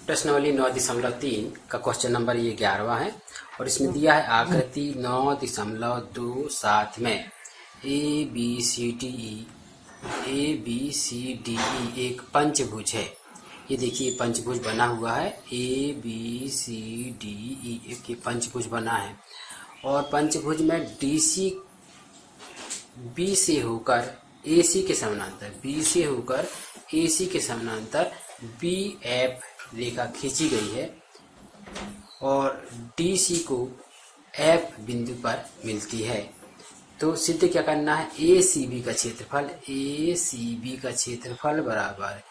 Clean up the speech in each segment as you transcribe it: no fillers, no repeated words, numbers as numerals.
प्रश्नावली 9.3 का question number ये 11वां है और इसमें दिया है आकृति 9.27 में A B C D E एक पंचभुज है। ये देखिए पंचभुज बना हुआ है, A B C D E एक ये पंचभुज बना है और पंचभुज में डी सी बी से होकर ए सी के समानांतर, बी से होकर ए सी के समानांतर बी एफ रेखा खींची गई है और डी सी को एफ बिंदु पर मिलती है। तो सिद्ध क्या करना है, ए सी बी का क्षेत्रफल, ए सी बी का क्षेत्रफल बराबर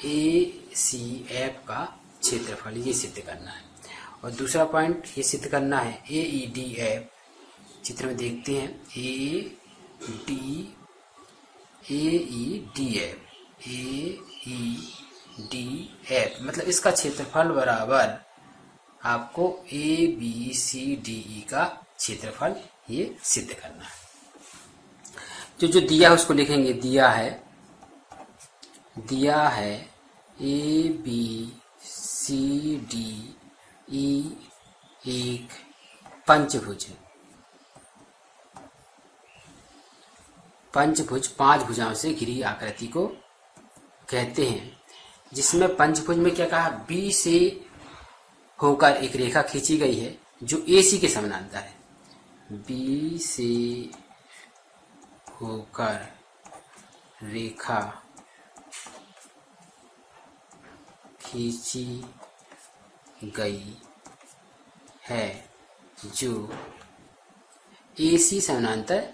ए सी एफ का क्षेत्रफल, ये सिद्ध करना है। और दूसरा पॉइंट ये सिद्ध करना है ए ई डी एफ, चित्र में देखते हैं ए ई डी एफ मतलब इसका क्षेत्रफल बराबर आपको A B C D E का क्षेत्रफल ये सिद्ध करना है। जो दिया है उसको लिखेंगे, दिया है A B C D E एक पंचभुज है। पंचभुज 5 भुजाओं से घिरी आकृति को कहते हैं, जिसमें पंचभुज में क्या कहा, बी से होकर एक रेखा खींची गई है जो ए सी के समानांतर है। बी से होकर रेखा खींची गई है जो ए सी समानांतर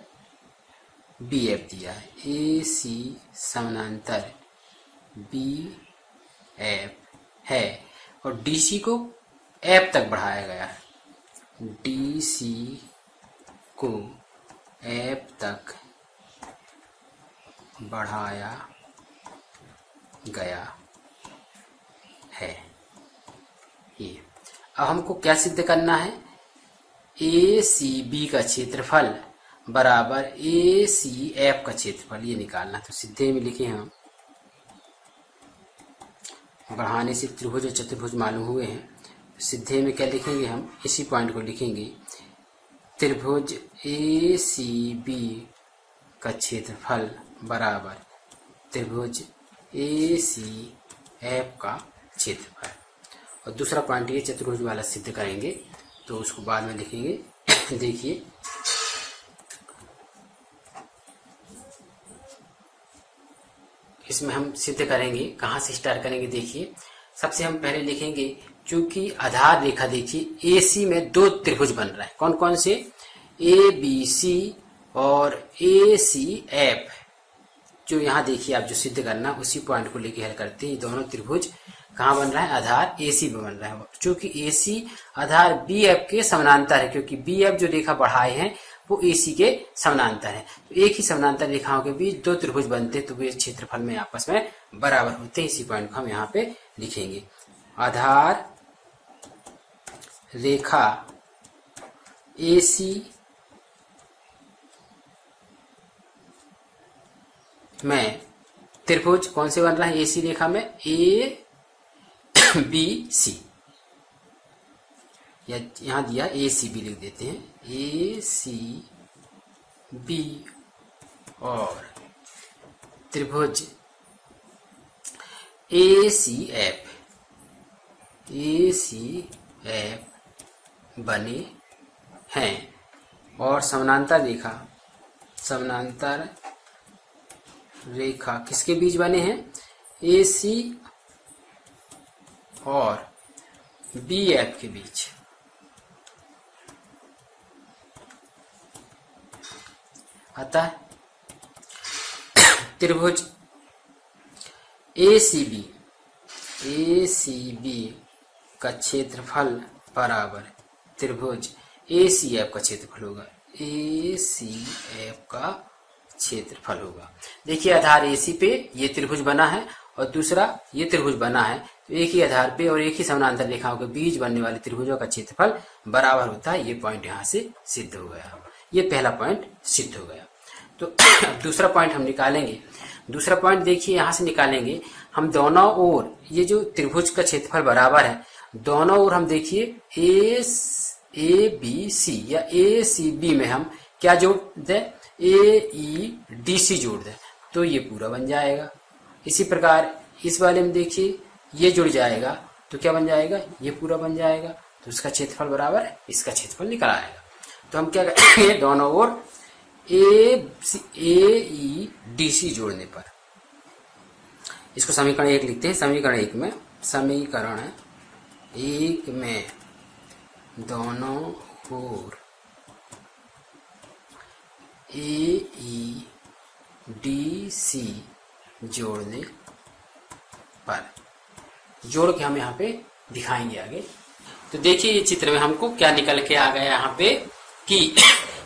बी एफ दिया है, ए सी समानांतर बी एफ है और डी सी को एफ तक बढ़ाया गया है, डी सी को एफ तक बढ़ाया गया है। ये अब हमको क्या सिद्ध करना है, ए सी बी का क्षेत्रफल बराबर ए सी एफ का क्षेत्रफल, ये निकालना। तो सिद्धे में लिखे हम, बढ़ाने से त्रिभुज और चतुर्भुज मालूम हुए हैं। तो सिद्धे में क्या लिखेंगे हम, इसी पॉइंट को लिखेंगे, त्रिभुज ए सी बी का क्षेत्रफल बराबर त्रिभुज ए सी एफ का क्षेत्रफल। और दूसरा पॉइंट ये चतुर्भुज वाला सिद्ध करेंगे, तो उसको बाद में लिखेंगे। देखिए इसमें हम सिद्ध करेंगे, कहाँ से स्टार्ट करेंगे। देखिए सबसे हम पहले लिखेंगे, चूंकि आधार रेखा देखिए ए सी में 2 त्रिभुज बन रहा है, कौन कौन से, ए बी सी और ए सी एफ। जो यहाँ देखिए आप जो सिद्ध करना उसी पॉइंट को लेके हल करते हैं। ये दोनों त्रिभुज कहाँ बन रहा है, आधार ए सी में बन रहा है। चूंकि ए सी आधार बी एफ के समानांतर है, क्योंकि बी एफ जो रेखा बढ़ाए हैं वो ए सी के समानांतर है। तो एक ही समानांतर रेखाओं के बीच 2 त्रिभुज बनते तो वे क्षेत्रफल में आपस में बराबर होते हैं। इसी पॉइंट को हम यहाँ पे लिखेंगे, आधार रेखा ए सी में त्रिभुज कौन से बन रहा है, ए सी रेखा में ए बी सी, या यहां दिया ए सी बी लिख देते हैं, ए सी बी और त्रिभुज ए सी एफ बने हैं और समानांतर रेखा किसके बीच बने हैं, ए सी और बी एफ के बीच। अतः त्रिभुज ए सी बी का क्षेत्रफल बराबर त्रिभुज ए सी एफ का क्षेत्रफल होगा, ए सी एफ का क्षेत्रफल होगा। देखिए आधार ए सी पे ये त्रिभुज बना है और दूसरा ये त्रिभुज बना है, तो एक ही आधार पे और एक ही समानांतर रेखाओं के बीच बनने वाले त्रिभुजों का क्षेत्रफल बराबर होता है। ये पॉइंट यहाँ से सिद्ध हो गया, ये पहला पॉइंट सिद्ध हो गया। तो अब दूसरा पॉइंट हम निकालेंगे। दूसरा पॉइंट देखिए यहाँ से निकालेंगे, हम दोनों ओर ये जो त्रिभुज का क्षेत्रफल बराबर है, दोनों ओर हम देखिए ए बी सी या ए सी बी में हम क्या जोड़ दें, ए ई डी सी जोड़ दें तो ये पूरा बन जाएगा। इसी प्रकार इस वाले में देखिए ये जुड़ जाएगा तो क्या बन जाएगा, ये पूरा बन जाएगा। तो इसका क्षेत्रफल बराबर है, इसका क्षेत्रफल निकल आएगा। तो हम क्या करेंगे, दोनों ओर ए ई डी सी जोड़ने पर इसको समीकरण 1 लिखते हैं। समीकरण 1 में, समीकरण 1 में दोनों ओर ए ई डी सी जोड़ने पर, जोड़ के हम यहाँ पे दिखाएंगे आगे। तो देखिए ये चित्र में हमको क्या निकल के आ गया यहाँ पे कि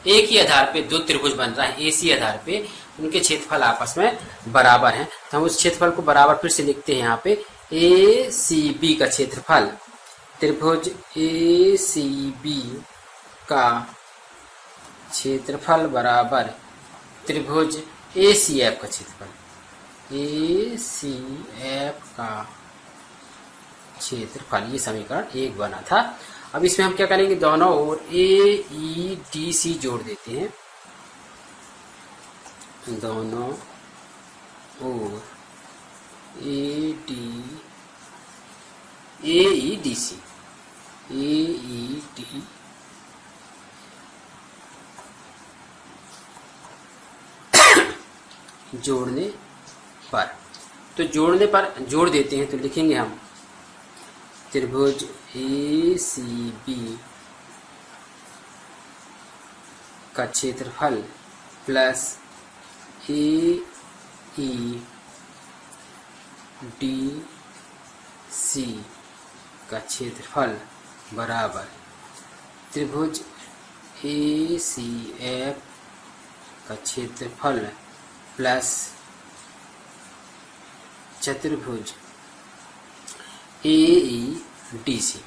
एक ही आधार पे दो त्रिभुज बन रहा है, एसी आधार पे, उनके क्षेत्रफल आपस में बराबर हैं। तो हम उस क्षेत्रफल को बराबर फिर से लिखते हैं यहाँ पे, ए सी बी का क्षेत्रफल, त्रिभुज ए सी बी का क्षेत्रफल बराबर त्रिभुज ए सी एफ का क्षेत्रफल, ए सी एफ का क्षेत्रफल। ये समीकरण 1 बना था। अब इसमें हम क्या करेंगे, दोनों ओर ए ई डी सी जोड़ देते हैं। दोनों ओर ए ई डी सी, ए ई डी जोड़ने पर, तो जोड़ने पर जोड़ देते हैं तो लिखेंगे हम त्रिभुज ए सी बी का क्षेत्रफल प्लस ए ई डी सी का क्षेत्रफल बराबर त्रिभुज ए सी एफ का क्षेत्रफल प्लस चतुर्भुज ए ई डी सी,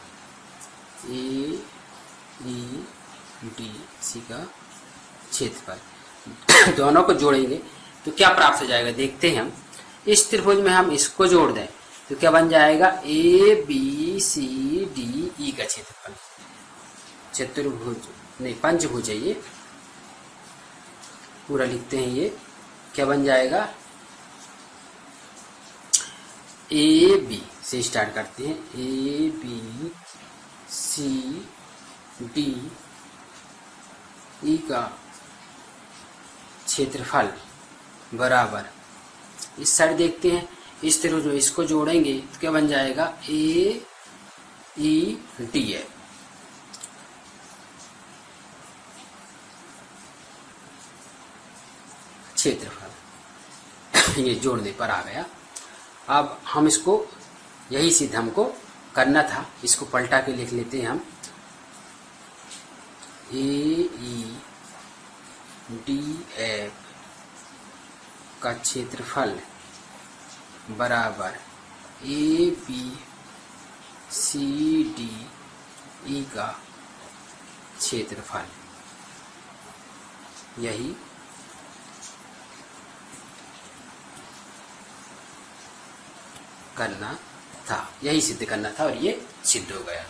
ए ई डी सी का क्षेत्रफल। दोनों को जोड़ेंगे तो क्या प्राप्त हो जाएगा, देखते हैं हम। इस त्रिभुज में हम इसको जोड़ दें तो क्या बन जाएगा, A B C D E का क्षेत्रफल, चतुर्भुज नहीं पंचभुज है ये, पूरा लिखते हैं। ये क्या बन जाएगा, ए बी से स्टार्ट करते हैं, A B C D E का क्षेत्रफल बराबर, इस साइड देखते हैं, इस त्रिभुज में इसको जोड़ेंगे तो क्या बन जाएगा, ए ई डी है। क्षेत्रफल ये जोड़ने पर आ गया। अब हम इसको, यही सिद्ध हमको करना था, इसको पलटा के लिख लेते हैं हम, ए ई डी एफ का क्षेत्रफल बराबर A B C D E का क्षेत्रफल, यही करना था, यही सिद्ध करना था और ये सिद्ध हो गया।